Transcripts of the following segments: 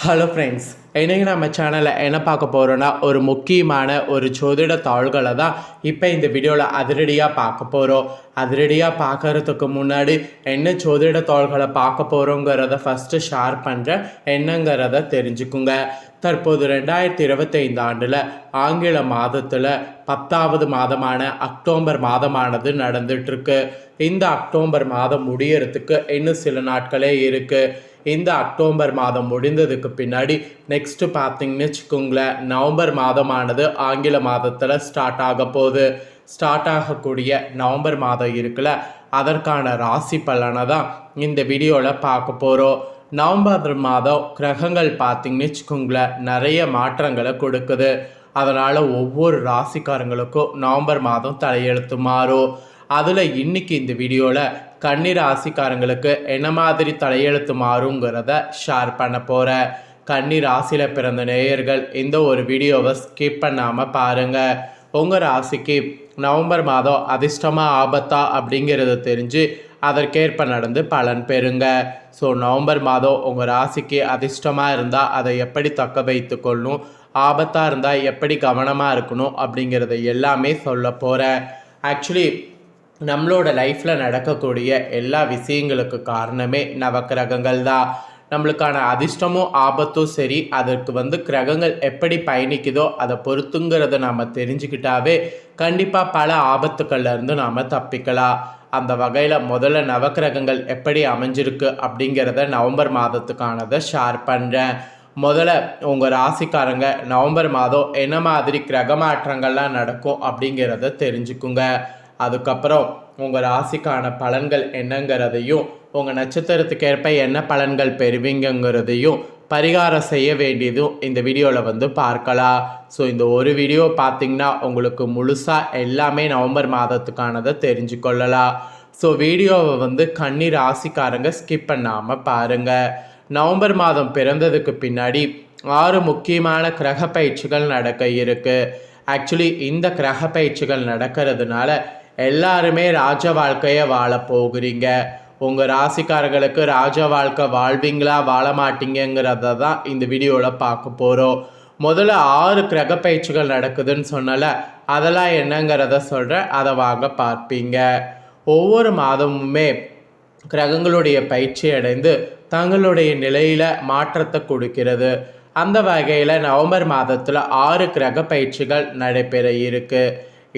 Hello friends, இன்றைக்கி நம்ம சேனலில் என்ன பார்க்க போகிறோன்னா ஒரு முக்கியமான ஒரு ஜோதிட தாள்களை தான் இப்போ இந்த வீடியோவில் அதிரடியாக பார்க்க போகிறோம். அதிரடியாக பார்க்குறதுக்கு முன்னாடி என்ன ஜோதிட தாள்களை பார்க்க போகிறோங்கிறத ஃபஸ்ட்டு ஷேர் பண்ணுறேன், என்னங்கிறத தெரிஞ்சுக்குங்க. தற்போது 2025 ஆண்டில் ஆங்கில மாதத்தில் 10வது மாதமான அக்டோபர் மாதமானது நடந்துகிட்ருக்கு. இந்த அக்டோபர் மாதம் முடியறதுக்கு இன்னும் சில நாட்களே இருக்குது. இந்த அக்டோபர் மாதம் முடிந்ததுக்கு பின்னாடி நெக்ஸ்ட்டு பார்த்தீங்கன்னு வச்சுக்கோங்களேன், நவம்பர் மாதமானது ஆங்கில மாதத்தில் ஸ்டார்ட் ஆக போகுது. ஸ்டார்ட் ஆகக்கூடிய நவம்பர் மாதம் இருக்குல்ல, அதற்கான ராசி பலனை தான் இந்த வீடியோவில் பார்க்க போகிறோம். நவம்பர் மாதம் கிரகங்கள் பார்த்தீங்கன்னு வச்சுக்கோங்களேன் நிறைய மாற்றங்களை கொடுக்குது. அதனால் ஒவ்வொரு ராசிக்காரங்களுக்கும் நவம்பர் மாதம் தலையெழுத்து மாறும். அதில் இன்றைக்கி இந்த வீடியோவில் கன்னி ராசிக்காரங்களுக்கு என்ன மாதிரி தலையெழுத்து மாறுங்கிறத ஷேர் பண்ண போகிறேன். கன்னி ராசியில் பிறந்த நேயர்கள் இந்த ஒரு வீடியோவை ஸ்கிப் பண்ணாமல் பாருங்கள். உங்கள் ராசிக்கு நவம்பர் மாதம் அதிர்ஷ்டமாக ஆபத்தா அப்படிங்கிறத தெரிஞ்சு அதற்கேற்ப நடந்து பலன் பெறுங்க. ஸோ நவம்பர் மாதம் உங்கள் ராசிக்கு அதிர்ஷ்டமாக இருந்தால் அதை எப்படி தக்க வைத்து கொள்ளணும், ஆபத்தாக இருந்தால் எப்படி கவனமாக இருக்கணும் அப்படிங்கிறத எல்லாமே சொல்ல போகிறேன். ஆக்சுவலி நம்மளோட லைஃப்பில் நடக்கக்கூடிய எல்லா விஷயங்களுக்கு காரணமே நவக்கிரகங்கள் தான். நம்மளுக்கான அதிர்ஷ்டமும் ஆபத்தும் சரி, அதற்கு கிரகங்கள் எப்படி பயணிக்குதோ அதை பொறுத்துங்கிறத நாம் தெரிஞ்சுக்கிட்டாவே கண்டிப்பாக பல ஆபத்துக்கள்லேருந்து நாம் தப்பிக்கலாம். அந்த வகையில் முதல்ல நவக்கிரகங்கள் எப்படி அமைஞ்சிருக்கு அப்படிங்கிறத நவம்பர் மாதத்துக்கானதை ஷேர் பண்ணுறேன். முதல்ல உங்கள் ராசிக்காரங்க நவம்பர் மாதம் என்ன மாதிரி கிரக மாற்றங்கள்லாம் நடக்கும் அப்படிங்கிறத தெரிஞ்சுக்குங்க. அதுக்கப்புறம் உங்கள் ராசிக்கான பலன்கள் என்னங்கிறதையும், உங்கள் நட்சத்திரத்துக்கேற்ப என்ன பலன்கள் பெறுவீங்கிறதையும், பரிகாரம் செய்ய வேண்டியதும் இந்த வீடியோவில் பார்க்கலாம். ஸோ இந்த ஒரு வீடியோ பார்த்திங்கன்னா உங்களுக்கு முழுசாக எல்லாமே நவம்பர் மாதத்துக்கானதை தெரிஞ்சு கொள்ளலாம். ஸோ வீடியோவை கன்னி ராசிக்காரங்க ஸ்கிப் பண்ணாமல் பாருங்கள். நவம்பர் மாதம் பிறந்ததுக்கு பின்னாடி 6 முக்கியமான கிரக பயிற்சிகள் நடக்க இருக்குது. ஆக்சுவலி இந்த கிரக பயிற்சிகள் நடக்கிறதுனால எல்லாருமே ராஜ வாழ்க்கையை வாழ போகிறீங்க. உங்கள் ராசிக்காரர்களுக்கு ராஜ வாழ்க்கை வாழ்வீங்களா வாழ மாட்டீங்கிறத தான் இந்த வீடியோவில் பார்க்க போகிறோம். முதல்ல 6 கிரக பயிற்சிகள் நடக்குதுன்னு சொன்னல, அதெல்லாம் என்னங்கிறத சொல்கிறேன், அதை வாங்க பார்ப்பீங்க. ஒவ்வொரு மாதமுமே கிரகங்களுடைய பயிற்சி அடைந்து தங்களுடைய நிலையில் மாற்றத்தை கொடுக்கிறது. அந்த வகையில் நவம்பர் மாதத்தில் 6 கிரக பயிற்சிகள் நடைபெற இருக்கு.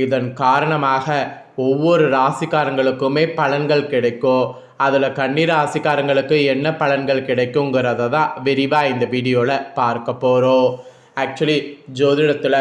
இதன் காரணமாக ஒவ்வொரு ராசிக்காரங்களுக்குமே பலன்கள் கிடைக்கும். அதில் கன்னி ராசிக்காரங்களுக்கு என்ன பலன்கள் கிடைக்குங்கிறத தான் விரிவாக இந்த வீடியோவில் பார்க்க போகிறோம். ஆக்சுவலி ஜோதிடத்தில்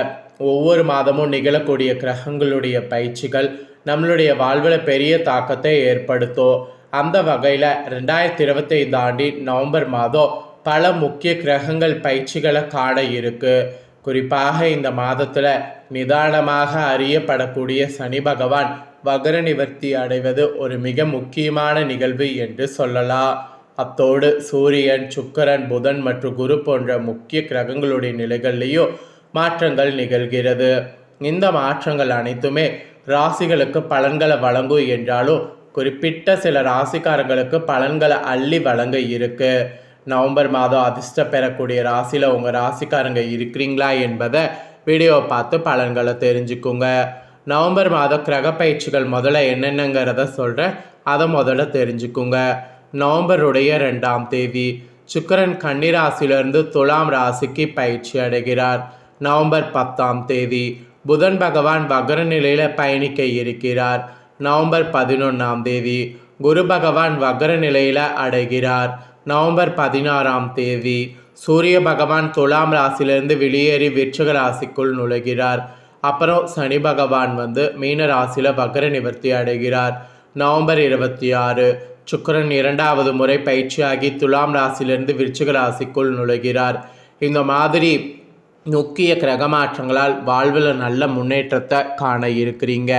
ஒவ்வொரு மாதமும் நிகழக்கூடிய கிரகங்களுடைய பயிற்சிகள் நம்மளுடைய வாழ்வில் பெரிய தாக்கத்தை ஏற்படுத்தும். அந்த வகையில் 2025 ஆண்டின் நவம்பர் மாதம் பல முக்கிய கிரகங்கள் பயிற்சிகளை காண இருக்குது. குறிப்பாக இந்த மாதத்தில் நிதானமாக அறியப்படக்கூடிய சனி பகவான் வக்ர நிவர்த்தி அடைவது ஒரு மிக முக்கியமான நிகழ்வு என்று சொல்லலாம். அத்தோடு சூரியன், சுக்கிரன், புதன் மற்றும் குரு போன்ற முக்கிய கிரகங்களுடைய நிலைகள்லேயும் மாற்றங்கள் நிகழ்கிறது. இந்த மாற்றங்கள் அனைத்துமே ராசிகளுக்கு பலன்களை வழங்கும் என்றாலும் குறிப்பிட்ட சில ராசிக்காரங்களுக்கு பலன்களை அள்ளி வழங்க இருக்கு. நவம்பர் மாதம் அதிர்ஷ்டம் பெறக்கூடிய ராசியில் உங்கள் ராசிக்காரங்க இருக்கிறீங்களா என்பதை வீடியோவை பார்த்து பலன்களை தெரிஞ்சுக்குங்க. நவம்பர் மாதம் கிரக பயிற்சிகள் முதல்ல என்னென்னங்கிறத சொல்கிறேன், அதை முதல்ல தெரிஞ்சுக்குங்க. நவம்பருடைய 2ஆம் தேதி சுக்கிரன் கன்னி ராசியிலிருந்து துலாம் ராசிக்கு பயிற்சி அடைகிறார். நவம்பர் 10ஆம் தேதி புதன் பகவான் வக்ர நிலையில் பயணிக்க இருக்கிறார். நவம்பர் 11ஆம் தேதி குரு பகவான் வக்ர நிலையில் அடைகிறார். நவம்பர் 16ஆம் தேதி சூரிய பகவான் துலாம் ராசியிலிருந்து வெளியேறி விருச்சிக ராசிக்குள் நுழைகிறார். அப்புறம் சனி பகவான் மீன ராசியில் வக்ர நிவர்த்தி அடைகிறார். நவம்பர் 26 சுக்கிரன் 2வது முறை பயிற்சியாகி துலாம் ராசியிலிருந்து விருச்சிக ராசிக்குள் நுழைகிறார். இந்த மாதிரி முக்கிய கிரக மாற்றங்களால் வாழ்வில் நல்ல முன்னேற்றத்தை காண இருக்கிறீங்க.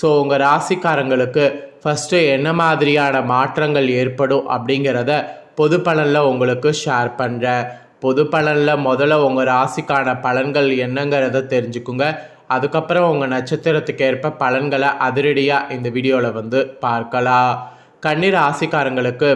ஸோ உங்கள் ராசிக்காரங்களுக்கு ஃபஸ்ட்டு என்ன மாதிரியான மாற்றங்கள் ஏற்படும் அப்படிங்கிறத பொது பலனில் உங்களுக்கு ஷேர் பண்ணுறேன். பொது பலனில் முதல்ல உங்கள் ராசிக்கான பலன்கள் என்னங்கிறத தெரிஞ்சுக்குங்க. அதுக்கப்புறம் உங்கள் நட்சத்திரத்துக்கு ஏற்ப பலன்களை அதிரடியாக இந்த வீடியோவில் பார்க்கலாம். கன்னி ராசிக்காரங்களுக்கு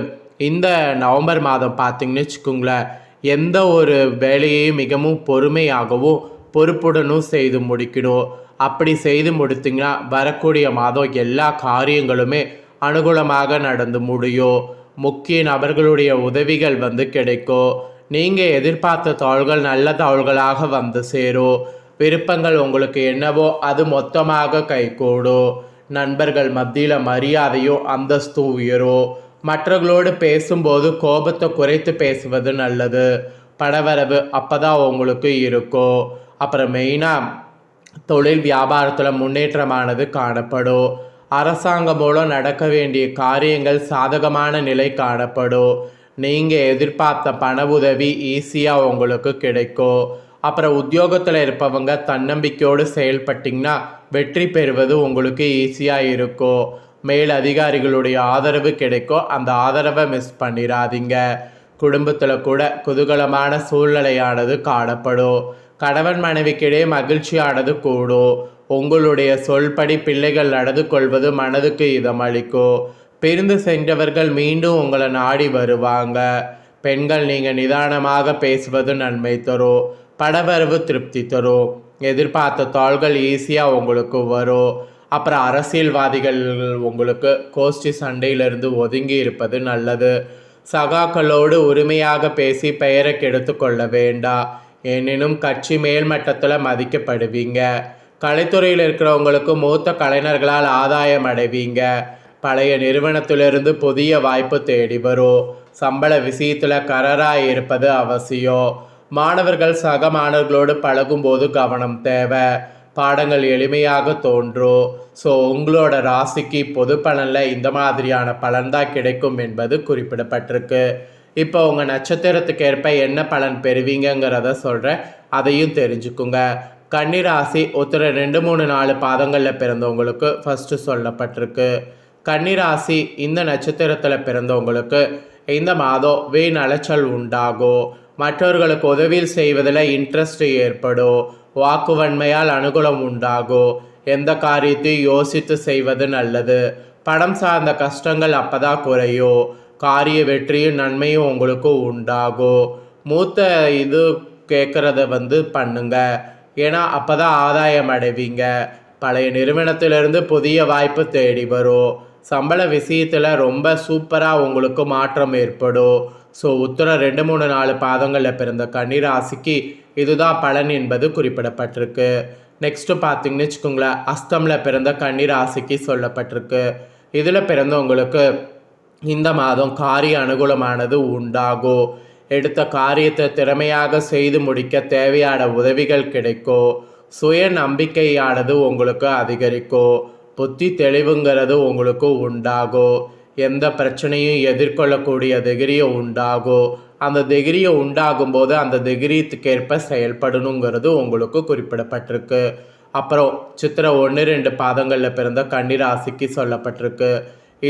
இந்த நவம்பர் மாதம் பார்த்திங்கன்னு வச்சுக்கோங்களேன், எந்த ஒரு வேலையையும் மிகவும் பொறுமையாகவும் பொறுப்புடனும் செய்து முடிக்கணும். அப்படி செய்து முடித்திங்கன்னா வரக்கூடிய மாதம் எல்லா காரியங்களுமே அனுகூலமாக நடந்து முடியும். முக்கிய நபர்களுடைய உதவிகள் கிடைக்கும். நீங்கள் எதிர்பார்த்த தாள்கள் நல்ல தாள்களாக சேரும். விருப்பங்கள் உங்களுக்கு என்னவோ அது மொத்தமாக கைகூடும். நண்பர்கள் மத்தியில் மரியாதையும் அந்தஸ்தும் உயரும். மற்றவர்களோடு பேசும்போது கோபத்தை குறைத்து பேசுவது நல்லது. பணவரவு அப்போ தான் உங்களுக்கு இருக்கும். அப்புறம் மெயினாக தொழில் வியாபாரத்தில் முன்னேற்றமானது காணப்படும். அரசாங்கம் மூலம் நடக்க வேண்டிய காரியங்கள் சாதகமான நிலை காணப்படும். நீங்கள் எதிர்பார்த்த பண உதவி ஈஸியாக உங்களுக்கு கிடைக்கும். அப்புறம் உத்தியோகத்தில் இருப்பவங்க தன்னம்பிக்கையோடு செயல்பட்டிங்கன்னா வெற்றி பெறுவது உங்களுக்கு ஈஸியாக இருக்கும். மேல் அதிகாரிகளுடைய ஆதரவு கிடைக்கும். அந்த ஆதரவை மிஸ் பண்ணிடாதீங்க. குடும்பத்தில் கூட குதூகலமான சூழ்நிலையானது காணப்படும். கணவன் மனைவிக்கிடையே மகிழ்ச்சியானது கூடும். உங்களுடைய சொல்படி பிள்ளைகள் நடந்து கொள்வது மனதுக்கு இதமளிக்கும். பிரிந்து சென்றவர்கள் மீண்டும் உங்களை நாடி வருவாங்க. பெண்கள் நீங்கள் நிதானமாக பேசுவது நன்மை தரும். பணவரவு திருப்தி தரும். எதிர்பார்த்த தாள்கள் ஈஸியாக உங்களுக்கு வரும். அப்புறம் அரசியல்வாதிகள் உங்களுக்கு கோஷ்டி சண்டையிலிருந்து ஒதுங்கி இருப்பது நல்லது. சகாக்களோடு உரிமையாக பேசி பெயரை கெடுத்து கொள்ள வேண்டாம். எனினும் கட்சி மேல்மட்டத்தில் மதிக்கப்படுவீங்க. கலைத்துறையில் இருக்கிறவங்களுக்கு மூத்த கலைஞர்களால் ஆதாயம் அடைவீங்க. பழைய நிறுவனத்திலிருந்து புதிய வாய்ப்பு தேடி வரும். சம்பள விஷயத்தில் கராராக இருப்பது அவசியம். மாணவர்கள் சக மாணவர்களோடு பழகும்போது கவனம் தேவை. பாடங்கள் எளிமையாக தோன்றும். ஸோ உங்களோட ராசிக்கு பொது பலனில் இந்த மாதிரியான பலன்தான் கிடைக்கும் என்பது குறிப்பிடப்பட்டிருக்கு. இப்போ உங்கள் நட்சத்திரத்துக்கு ஏற்ப என்ன பலன் பெறுவீங்கிறத சொல்கிறேன், அதையும் தெரிஞ்சுக்குங்க. கன்னிராசி உத்திர 2, 3, 4 பாதங்களில் பிறந்தவங்களுக்கு ஃபஸ்ட்டு சொல்லப்பட்டிருக்கு. கன்னிராசி இந்த நட்சத்திரத்தில் பிறந்தவங்களுக்கு இந்த மாதம் வீண் அலைச்சல் உண்டாகும். மற்றவர்களுக்கு உதவியில் செய்வதில் இன்ட்ரெஸ்ட் ஏற்படும். வாக்குவன்மையால் அனுகூலம் உண்டாகும். எந்த காரியத்தையும் யோசித்து செய்வது நல்லது. பணம் சார்ந்த கஷ்டங்கள் அப்பதான் குறையும். காரிய வெற்றியும் நன்மையும் உங்களுக்கு உண்டாகும். மூத்த இது கேட்குறத பண்ணுங்க. ஏன்னா அப்போ தான் ஆதாயம் அடைவீங்க. பழைய நிறுவனத்திலிருந்து புதிய வாய்ப்பு தேடி வரும். சம்பள விஷயத்தில் ரொம்ப சூப்பராக உங்களுக்கு மாற்றம் ஏற்படும். ஸோ உத்திர 2, 3, 4 பாதங்களில் பிறந்த கன்னிராசிக்கு இதுதான் பலன் என்பது குறிப்பிடப்பட்டிருக்கு. நெக்ஸ்ட்டு பார்த்தீங்கன்னு வச்சுக்கோங்களேன், அஸ்தமில் பிறந்த கன்னிராசிக்கு சொல்லப்பட்டிருக்கு. இதில் பிறந்தவங்களுக்கு இந்த மாதம் காரிய அனுகூலமானது உண்டாகும். எடுத்த காரியத்தை திறமையாக செய்து முடிக்க தேவையான உதவிகள் கிடைக்கும். சுய நம்பிக்கையானது உங்களுக்கு அதிகரிக்கும். புத்தி தெளிவுங்கிறது உங்களுக்கு உண்டாகும். எந்த பிரச்சனையும் எதிர்கொள்ளக்கூடிய தைரியம் உண்டாகும். அந்த தைரியம் உண்டாகும் போது அந்த தைரியத்துக்கேற்ப செயல்படணுங்கிறது உங்களுக்கு குறிப்பிடப்பட்டிருக்கு. அப்புறம் சித்திரை 1, 2 பாதங்களில் பிறந்த கன்னிராசிக்கு சொல்லப்பட்டிருக்கு.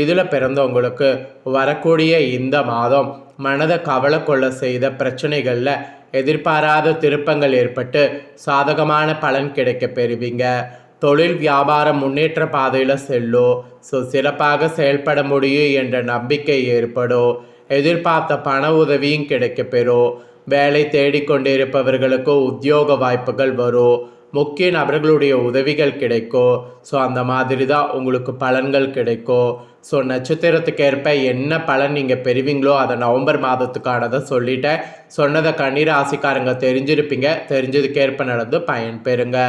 இதில் பிறந்தவங்களுக்கு வரக்கூடிய இந்த மாதம் மனதை கவலை கொள்ள செய்த பிரச்சனைகளில் எதிர்பாராத திருப்பங்கள் ஏற்பட்டு சாதகமான பலன் கிடைக்க பெறுவீங்க. தொழில் வியாபாரம் முன்னேற்ற பாதையில் செல்லும். ஸோ சிறப்பாக செயல்பட முடியும் என்ற நம்பிக்கை ஏற்படும். எதிர்பார்த்த பண உதவியும் கிடைக்க பெறும். வேலை தேடிக்கொண்டிருப்பவர்களுக்கு உத்தியோக வாய்ப்புகள் வரும். முக்கிய நபர்களுடைய உதவிகள் கிடைக்கும். ஸோ அந்த மாதிரி தான் உங்களுக்கு பலன்கள் கிடைக்கும். ஸோ நட்சத்திரத்துக்கு ஏற்ப என்ன பலன் நீங்கள் பெறுவீங்களோ அதை நவம்பர் மாதத்துக்கானதை சொல்லிட்டேன். சொன்னதை கன்னிராசிக்காரங்க தெரிஞ்சிருப்பீங்க. தெரிஞ்சதுக்கேற்ப நடந்து பயன் பெறுங்க.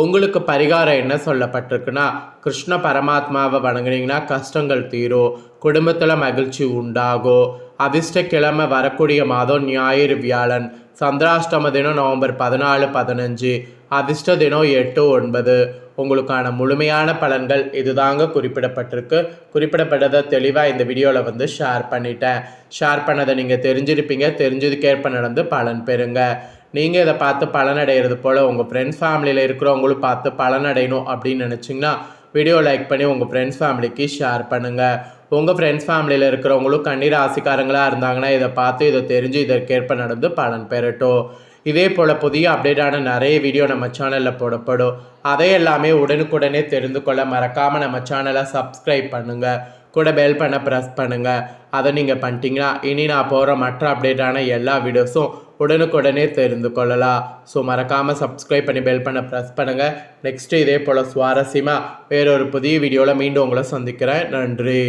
உங்களுக்கு பரிகாரம் என்ன சொல்லப்பட்டிருக்குன்னா, கிருஷ்ண பரமாத்மாவை வணங்குனீங்கன்னா கஷ்டங்கள் தீரும். குடும்பத்தில் மகிழ்ச்சி உண்டாகும். அதிர்ஷ்ட கிழமை வரக்கூடிய மாதம் ஞாயிறு, வியாழன். சந்திராஷ்டம தினம் நவம்பர் 14, 15. அதிர்ஷ்ட தினம் 8, 9. உங்களுக்கான முழுமையான பலன்கள் இதுதாங்க குறிப்பிடப்பட்டிருக்கு. குறிப்பிடப்பட்டதை தெளிவாக இந்த வீடியோவில் ஷேர் பண்ணிட்டேன். ஷேர் பண்ணதை நீங்கள் தெரிஞ்சிருப்பீங்க. தெரிஞ்சதுக்கேற்ப நடந்து பலன் பெறுங்க. நீங்கள் இதை பார்த்து பலனடைகிறது போல் உங்கள் ஃப்ரெண்ட்ஸ் ஃபேமிலியில் இருக்கிறவங்களும் பார்த்து பலனடையணும் அப்படின்னு நினச்சிங்கன்னா வீடியோ லைக் பண்ணி உங்கள் ஃப்ரெண்ட்ஸ் ஃபேமிலிக்கு ஷேர் பண்ணுங்கள். உங்கள் ஃப்ரெண்ட்ஸ் ஃபேமிலியில் இருக்கிறவங்களும் கன்னிராசிக்காரங்களாக இருந்தாங்கன்னா இதை பார்த்து இதை தெரிஞ்சு இதற்கேற்ப நடந்து பலன் பெறட்டும். இதே போல் புதிய அப்டேட்டான நிறைய வீடியோ நம்ம சேனலில் போடப்படும். அதை எல்லாமே உடனுக்குடனே தெரிந்து கொள்ள மறக்காமல் நம்ம சேனலை சப்ஸ்கிரைப் பண்ணுங்கள். கூட பெல் பண்ண ப்ரெஸ் பண்ணுங்கள். அதை நீங்கள் பண்ணிட்டீங்கன்னா இனி நான் போகிற மற்ற அப்டேட்டான எல்லா வீடியோஸும் உடனுக்குடனே தெரிந்து கொள்ளலாம். ஸோ மறக்காமல் சப்ஸ்கிரைப் பண்ணி பெல் பண்ண ப்ரெஸ் பண்ணுங்கள். நெக்ஸ்ட்டு இதே போல் சுவாரஸ்யமாக வேறொரு புதிய வீடியோவில் மீண்டும் உங்களை சந்திக்கிறேன். நன்றி.